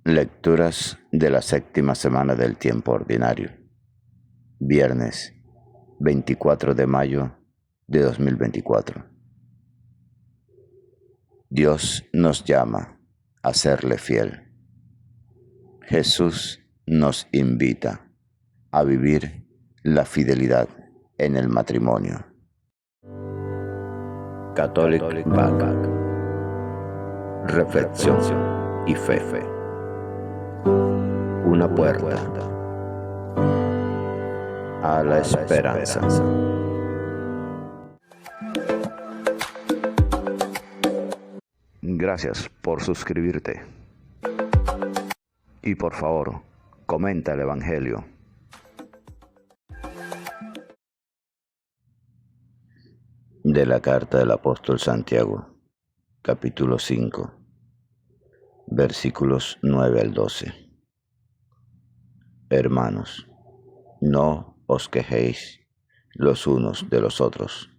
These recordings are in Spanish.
Lecturas de la séptima semana del tiempo ordinario. Viernes 24 de mayo de 2024. Dios nos llama a serle fiel. Jesús nos invita a vivir la fidelidad en el matrimonio. Catholic Back. Reflexión y fe. Una puerta a la esperanza. Gracias por suscribirte. Y por favor, comenta el Evangelio. De la carta del apóstol Santiago, capítulo 5, versículos 9 al 12. Hermanos, no os quejéis los unos de los otros,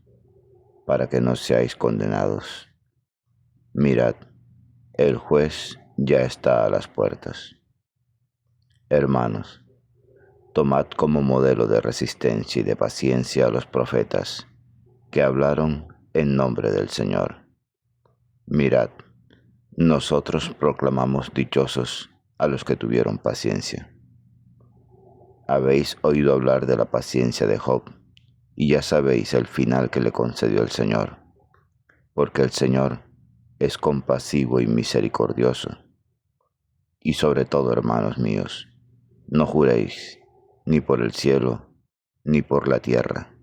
para que no seáis condenados. Mirad, el juez ya está a las puertas. Hermanos, tomad como modelo de resistencia y de paciencia a los profetas que hablaron en nombre del Señor. Mirad, nosotros proclamamos dichosos a los que tuvieron paciencia. Habéis oído hablar de la paciencia de Job, y ya sabéis el final que le concedió el Señor, porque el Señor es compasivo y misericordioso. Y sobre todo, hermanos míos, no juréis ni por el cielo, ni por la tierra,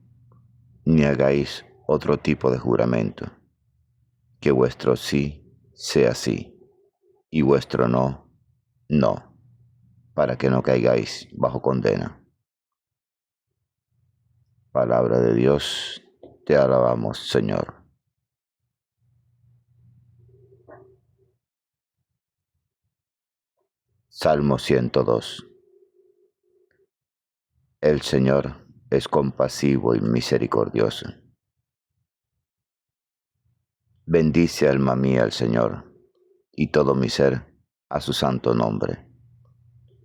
ni hagáis otro tipo de juramento, que vuestro sí sea sí, y vuestro no, no, para que no caigáis bajo condena. Palabra de Dios, te alabamos, Señor. Salmo 102. El Señor es compasivo y misericordioso. Bendice, alma mía, al Señor, y todo mi ser a su santo nombre.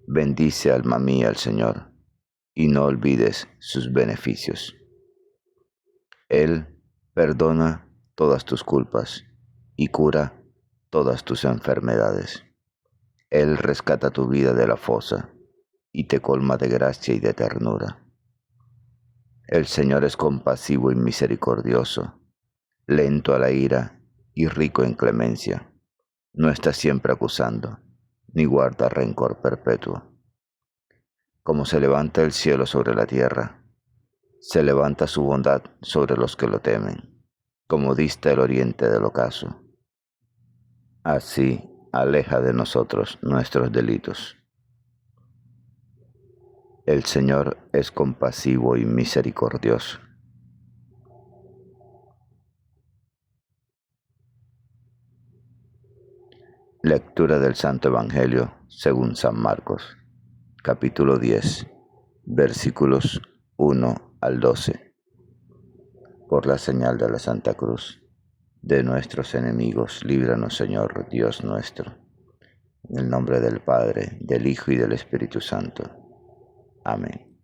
Bendice, alma mía, al Señor, y no olvides sus beneficios. Él perdona todas tus culpas y cura todas tus enfermedades. Él rescata tu vida de la fosa y te colma de gracia y de ternura. El Señor es compasivo y misericordioso, lento a la ira y rico en clemencia. No está siempre acusando, ni guarda rencor perpetuo. Como se levanta el cielo sobre la tierra, se levanta su bondad sobre los que lo temen, como dista el oriente del ocaso. Así aleja de nosotros nuestros delitos. El Señor es compasivo y misericordioso. Lectura del Santo Evangelio según San Marcos, capítulo 10, versículos 1 al 12. Por la señal de la Santa Cruz de nuestros enemigos, líbranos, Señor Dios nuestro. En el nombre del Padre, del Hijo y del Espíritu Santo. Amén.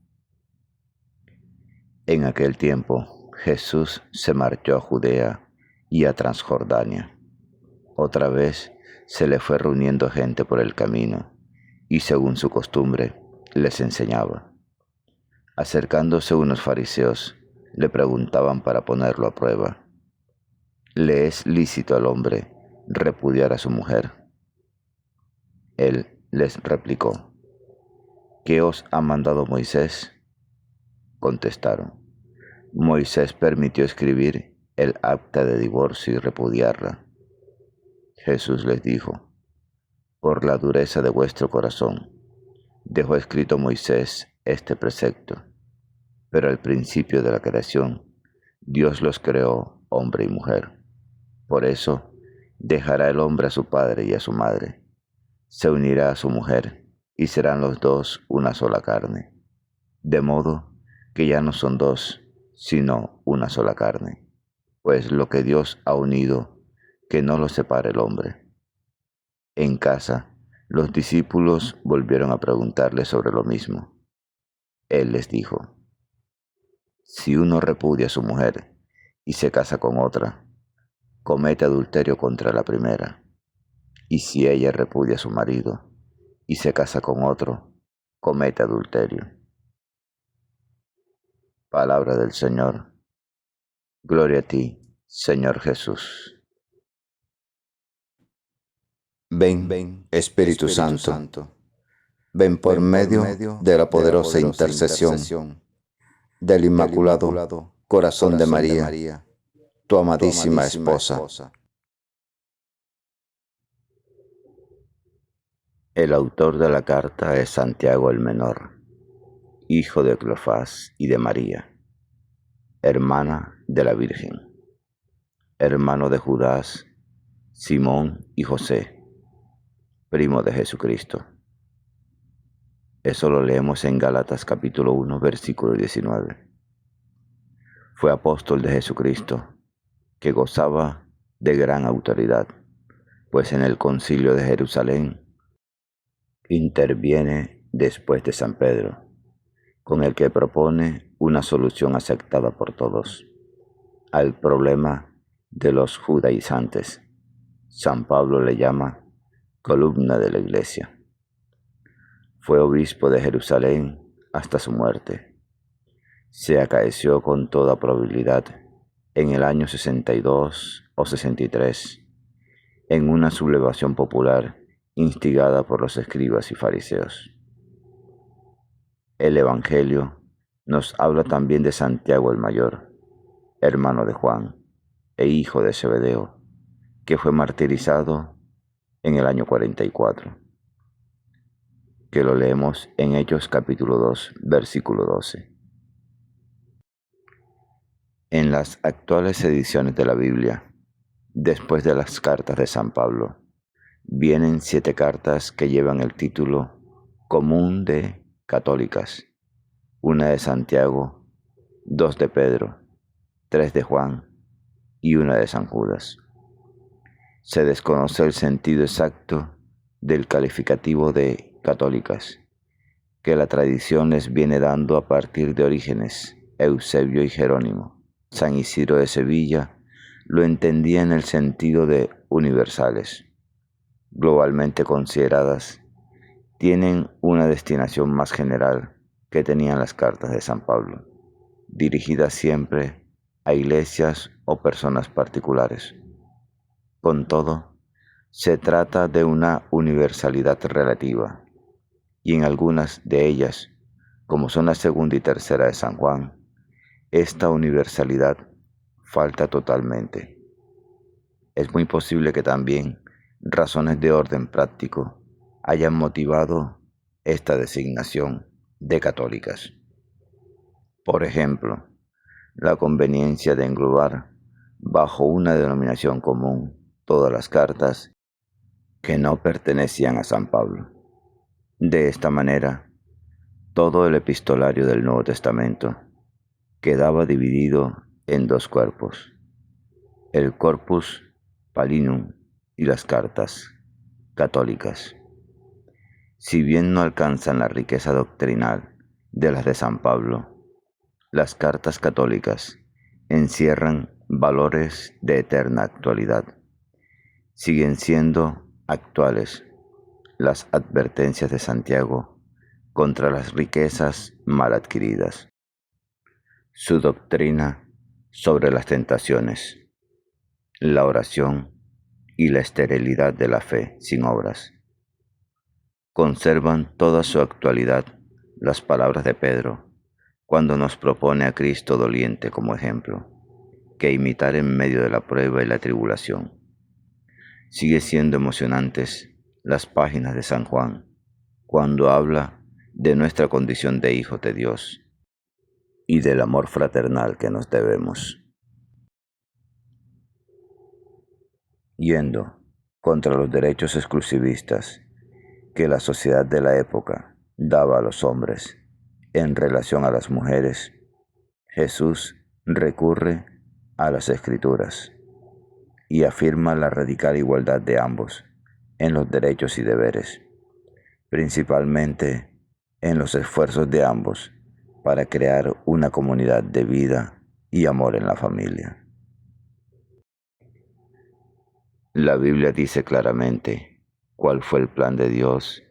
En aquel tiempo, Jesús se marchó a Judea y a Transjordania. Otra vez se le fue reuniendo gente por el camino, y según su costumbre, les enseñaba. Acercándose unos fariseos, le preguntaban para ponerlo a prueba: ¿le es lícito al hombre repudiar a su mujer? Él les replicó: ¿qué os ha mandado Moisés? Contestaron: Moisés permitió escribir el acta de divorcio y repudiarla. Jesús les dijo: por la dureza de vuestro corazón, dejó escrito Moisés este precepto, pero al principio de la creación, Dios los creó hombre y mujer. Por eso, dejará el hombre a su padre y a su madre, se unirá a su mujer, y serán los dos una sola carne. De modo que ya no son dos, sino una sola carne. Pues lo que Dios ha unido, que no lo separe el hombre. En casa Los discípulos volvieron a preguntarle sobre lo mismo. Él les dijo: si uno repudia a su mujer y se casa con otra, comete adulterio contra la primera. Y si ella repudia a su marido y se casa con otro, comete adulterio. Palabra del Señor. Gloria a ti, Señor Jesús. Ven, Espíritu Santo, ven por medio de la poderosa intercesión del Inmaculado Corazón de María, tu amadísima esposa. El autor de la carta es Santiago el Menor, hijo de Cleofás y de María, hermana de la Virgen, hermano de Judas, Simón y José, primo de Jesucristo. Eso lo leemos en Gálatas capítulo 1, versículo 19. Fue apóstol de Jesucristo, que gozaba de gran autoridad, pues en el concilio de Jerusalén interviene después de San Pedro, con el que propone una solución aceptada por todos al problema de los judaizantes. San Pablo le llama columna de la Iglesia. Fue obispo de Jerusalén hasta su muerte. Se acaeció con toda probabilidad en el año 62 o 63, en una sublevación popular instigada por los escribas y fariseos. El Evangelio nos habla también de Santiago el Mayor, hermano de Juan e hijo de Zebedeo, que fue martirizado en el año 44, que lo leemos en Hechos capítulo 2, versículo 12. En las actuales ediciones de la Biblia, después de las cartas de San Pablo, vienen 7 cartas que llevan el título común de católicas: una de Santiago, 2 de Pedro, 3 de Juan y una de San Judas. Se desconoce el sentido exacto del calificativo de católicas, que la tradición les viene dando a partir de Orígenes, Eusebio y Jerónimo. San Isidro de Sevilla lo entendía en el sentido de universales. Globalmente consideradas, tienen una destinación más general que tenían las cartas de San Pablo, dirigidas siempre a iglesias o personas particulares. Con todo, se trata de una universalidad relativa, y en algunas de ellas, como son la segunda y tercera de San Juan, esta universalidad falta totalmente. Es muy posible que también razones de orden práctico hayan motivado esta designación de católicas. Por ejemplo, la conveniencia de englobar bajo una denominación común todas las cartas que no pertenecían a San Pablo. De esta manera, todo el epistolario del Nuevo Testamento quedaba dividido en 2 cuerpos: el Corpus Paulinum y las cartas católicas. Si bien no alcanzan la riqueza doctrinal de las de San Pablo, las cartas católicas encierran valores de eterna actualidad. Siguen siendo actuales las advertencias de Santiago contra las riquezas mal adquiridas, su doctrina sobre las tentaciones, la oración y la esterilidad de la fe sin obras. Conservan toda su actualidad las palabras de Pedro cuando nos propone a Cristo doliente como ejemplo, que imitar en medio de la prueba y la tribulación. Sigue siendo emocionantes las páginas de San Juan cuando habla de nuestra condición de hijos de Dios y del amor fraternal que nos debemos. Yendo contra los derechos exclusivistas que la sociedad de la época daba a los hombres en relación a las mujeres, Jesús recurre a las Escrituras y afirma la radical igualdad de ambos en los derechos y deberes, principalmente en los esfuerzos de ambos para crear una comunidad de vida y amor en la familia. La Biblia dice claramente cuál fue el plan de Dios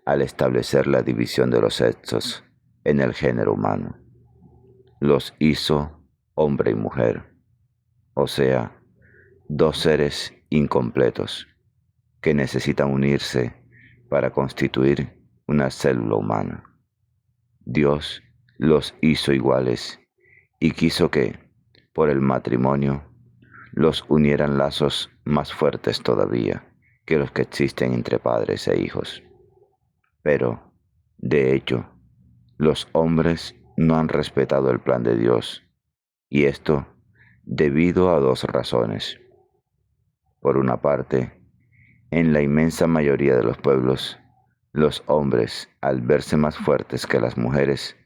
al establecer la división de los sexos en el género humano. Los hizo hombre y mujer, o sea, dos seres incompletos que necesitan unirse para constituir una célula humana. Dios los hizo iguales y quiso que, por el matrimonio, los unieran lazos más fuertes todavía que los que existen entre padres e hijos. Pero, de hecho, los hombres no han respetado el plan de Dios, y esto debido a dos razones. Por una parte, en la inmensa mayoría de los pueblos, los hombres, al verse más fuertes que las mujeres,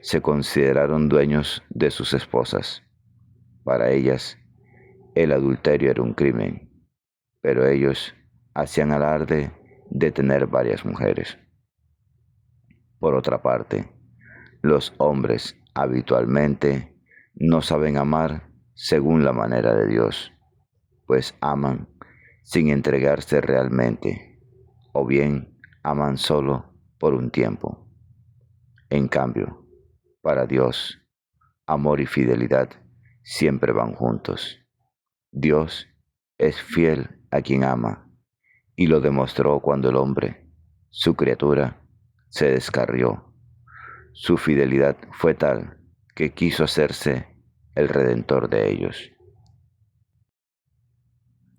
se consideraron dueños de sus esposas. Para ellas, el adulterio era un crimen, pero ellos hacían alarde de tener varias mujeres. Por otra parte, los hombres habitualmente no saben amar según la manera de Dios, pues aman sin entregarse realmente, o bien aman solo por un tiempo. En cambio, para Dios, amor y fidelidad siempre van juntos. Dios es fiel a quien ama, y lo demostró cuando el hombre, su criatura, se descarrió. Su fidelidad fue tal que quiso hacerse el redentor de ellos.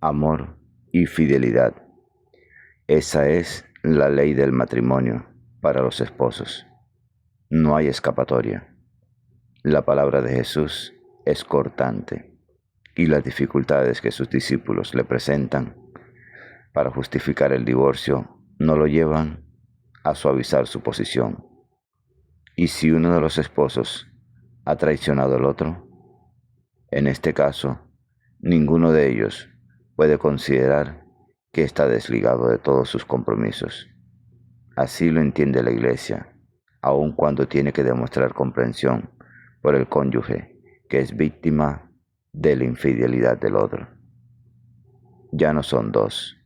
Amor y fidelidad. Esa es la ley del matrimonio para los esposos. No hay escapatoria. La palabra de Jesús es cortante, y las dificultades que sus discípulos le presentan para justificar el divorcio no lo llevan a suavizar su posición. ¿Y si uno de los esposos ha traicionado al otro? En este caso, ninguno de ellos puede considerar que está desligado de todos sus compromisos. Así lo entiende la Iglesia, aun cuando tiene que demostrar comprensión por el cónyuge que es víctima de la infidelidad del otro. Ya no son dos.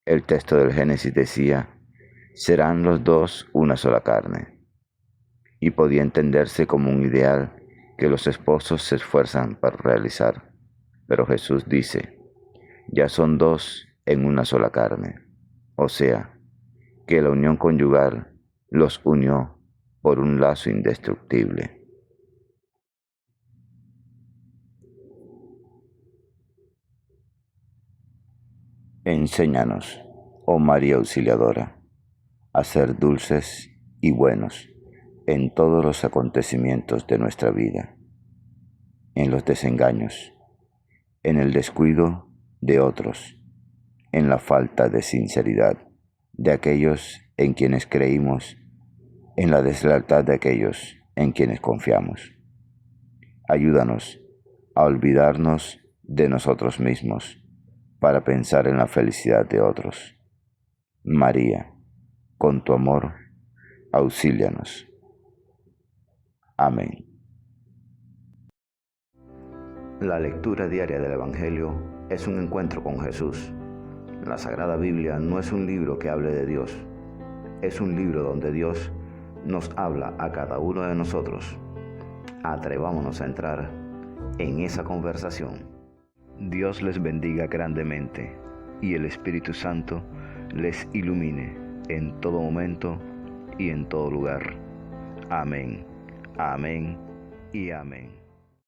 El texto del Génesis decía, serán los dos una sola carne, y podía entenderse como un ideal que los esposos se esfuerzan para realizar. Pero Jesús dice, ya son dos en una sola carne, o sea, que la unión conyugal los unió por un lazo indestructible. Enséñanos, oh María Auxiliadora, a ser dulces y buenos en todos los acontecimientos de nuestra vida, en los desengaños, en el descuido de otros, en la falta de sinceridad de aquellos en quienes creímos, en la deslealtad de aquellos en quienes confiamos. Ayúdanos a olvidarnos de nosotros mismos para pensar en la felicidad de otros. María, con tu amor, auxílianos. Amén. La lectura diaria del Evangelio es un encuentro con Jesús. La Sagrada Biblia no es un libro que hable de Dios, es un libro donde Dios nos habla a cada uno de nosotros. Atrevámonos a entrar en esa conversación. Dios les bendiga grandemente y el Espíritu Santo les ilumine en todo momento y en todo lugar. Amén, amén y amén.